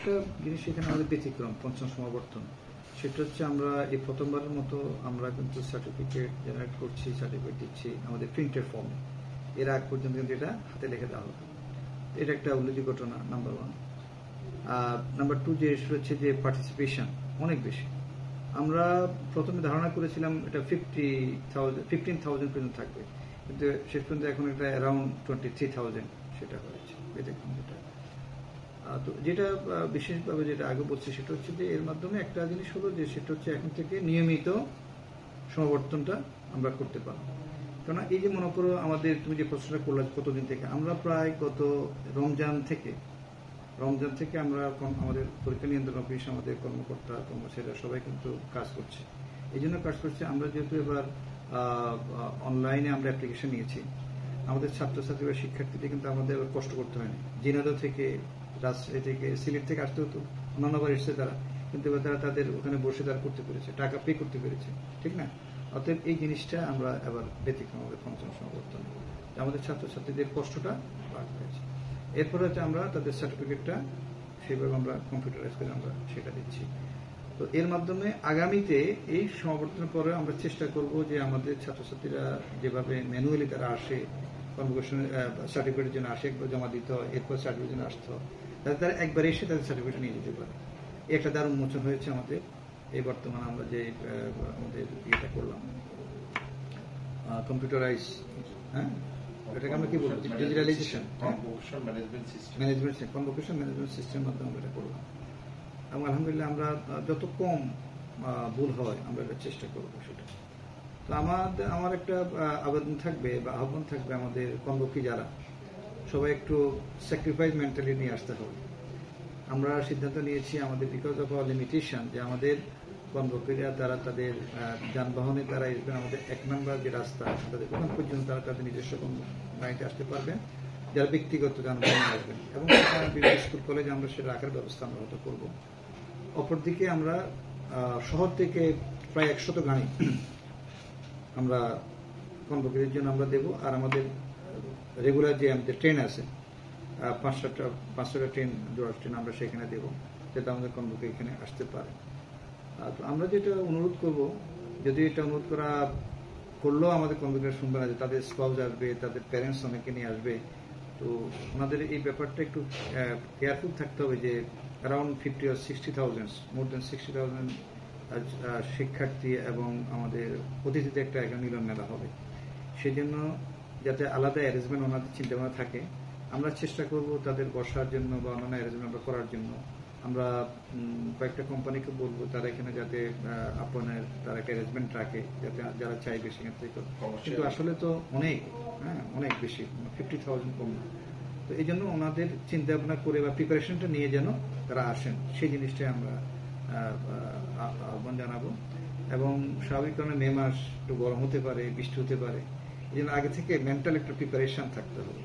একটা জিনিস এখানে আমাদের ব্যতিক্রম পঞ্চম সমাবর্তন, সেটা হচ্ছে আমরা এই প্রথমবারের মতো আমরা কিন্তু সার্টিফিকেট জেনারেট করছি, সার্টিফিকেট দিচ্ছি আমাদের প্রিন্টেড ফর্মে। এর আগ পর্যন্ত কিন্তু এটা হাতে লিখে দেওয়া হতো। এটা একটা উল্লেখযোগ্য ঘটনা, নাম্বার 1। নাম্বার 2 যে হচ্ছে যে পার্টিসিপেশন অনেক বেশি। আমরা প্রথমে ধারণা করেছিলাম এটা 15,000 পর্যন্ত থাকবে, কিন্তু শেষ পর্যন্ত এখন এটা অ্যারাউন্ড 23,000 সেটা হয়েছে ব্যতিক্রম যেটা। তো যেটা বিশেষভাবে যেটা আগে বলছি সেটা হচ্ছে যে এর মাধ্যমে একটা জিনিস হলো যে সেটা হচ্ছে এখন থেকে নিয়মিত সমাবর্তনটা আমরা করতে পারবো। কেননা এই যে মনে করো আমাদের তুমি যে প্রশ্নটা করলে কতদিন থেকে, আমরা প্রায় গত রমজান থেকে আমরা আমাদের পরীক্ষা নিয়ন্ত্রণ অফিস, আমাদের কর্মকর্তা কর্মচারীরা সবাই কিন্তু কাজ করছে। এই জন্য কাজ করছে, আমরা যেহেতু এবার অনলাইনে আমরা অ্যাপ্লিকেশন নিয়েছি, আমাদের ছাত্রছাত্রী বা শিক্ষার্থীদের কিন্তু আমাদের কষ্ট করতে হয়নি। জিনাদা থেকে, রাজশাহী থেকে, সিলেট থেকে আসতে হতো, অন্যান্যবার এসছে তারা, কিন্তু এবার তারা তাদের ওখানে বসে তারা করতে পেরেছে, টাকা পে করতে পেরেছে, ঠিক না? অতএব এই জিনিসটা আমরা এবার ব্যতিক্রম আমাদের পঞ্চম সমাবর্তনে আমাদের ছাত্রছাত্রীদের কষ্টটা বাদ হয়েছে। এরপরে হচ্ছে আমরা তাদের সার্টিফিকেটটা সেইভাবে আমরা কম্পিউটারাইজ করে আমরা সেটা দিচ্ছি। তো এর মাধ্যমে আগামীতে এই সমাবর্তনের পরে আমরা চেষ্টা করব যে আমাদের ছাত্রছাত্রীরা যেভাবে ম্যানুয়ালি তারা আসে, কনভোকেশন সার্টিফিকেটের জন্য আসে, একবার জমা দিতে হয়, এরপর সার্টিফিকেটের জন্য আসতে হয়, তাদের তারা একবার এসে তাদের সার্টিফিকেট নিয়ে যেতে পারে। একটা দারুণ মোচন হয়েছে আমাদের এই বর্তমানে আমরা যে আমাদের ইয়েটা করলাম কম্পিউটারাইজ, হ্যাঁ, এটাকে আমরা কি বলবো, ডিজিটালাইজেশন, কনভোকেশন ম্যানেজমেন্ট সিস্টেমের মাধ্যমে আমরা এটা করলাম। এবং আলহামদুলিল্লাহ আমরা যত কম ভুল হয় আমরা এটা চেষ্টা করবো সেটা। তো আমার একটা আবেদন থাকবে বা আহ্বান থাকবে, আমাদের কনভোকি যারা সবাই একটু স্যাক্রিফাইস মেন্টালি নিয়ে আসতে হবে। আমরা সিদ্ধান্ত নিয়েছি আমাদের বিকজ অফ আওয়ার লিমিটেশন যে আমাদের কনভোকিরা তারা তাদের যানবাহনে তারা আসবেন, আমাদের 1 নম্বর যে রাস্তা তাদের ওখান পর্যন্ত তারা তাদের নিজস্ব গাড়িতে আসতে পারবেন, যারা ব্যক্তিগত যানবাহনে আসবেন, এবং বিভিন্ন স্কুল কলেজে আমরা সেটা রাখার ব্যবস্থা আমরা হয়তো করবো। অপরদিকে আমরা শহর থেকে প্রায় 100 গাড়ি আমরা কনভোকিদের জন্য আমরা দেবো। আর আমাদের রেগুলার যে আমাদের ট্রেন আছে 500টা ট্রেন, জোড়া ট্রেন আমরা সেখানে দেবো, যাতে আমাদের কনভোকি এখানে আসতে পারে। তো আমরা যেটা অনুরোধ করব, যদি এটা অনুরোধ করলেও আমাদের কনভোকিরা শুনবে না, যে তাদের স্পাউস আসবে, তাদের প্যারেন্টস অনেকে নিয়ে আসবে, তো ওনাদের এই ব্যাপারটা একটু কেয়ারফুল থাকতে হবে যে অ্যারাউন্ড 50 or 60,000, মোর দেন 60,000 শিক্ষার্থী এবং আমাদের অতিথিদের একটা মিলন মেলা হবে। সেই জন্য যাতে আলাদা অ্যারেঞ্জমেন্ট ওনাদের চিন্তাভাবনা থাকে, আমরা চেষ্টা করব তাদের বসার জন্য বা অন্যান্য অ্যারেঞ্জমেন্ট করার জন্য। আমরা কয়েকটা কোম্পানিকে বলবো তারা এখানে যাতে আপনার তারা একটা অ্যারেঞ্জমেন্ট রাখে, যাতে যারা চাইবে সেখান থেকে। কিন্তু আসলে তো অনেক বেশি, 50,000 কম না। তো এই জন্য ওনাদের চিন্তা ভাবনা করে বা প্রিপারেশনটা নিয়ে যেন তারা আসেন, সেই জিনিসটাই আমরা আহ্বান জানাবো। এবং স্বাভাবিক কারণে মে মাস একটু গরম হতে পারে, বৃষ্টি হতে পারে, এই জন্য আগে থেকে মেন্টাল একটা প্রিপারেশন থাকতে হবে।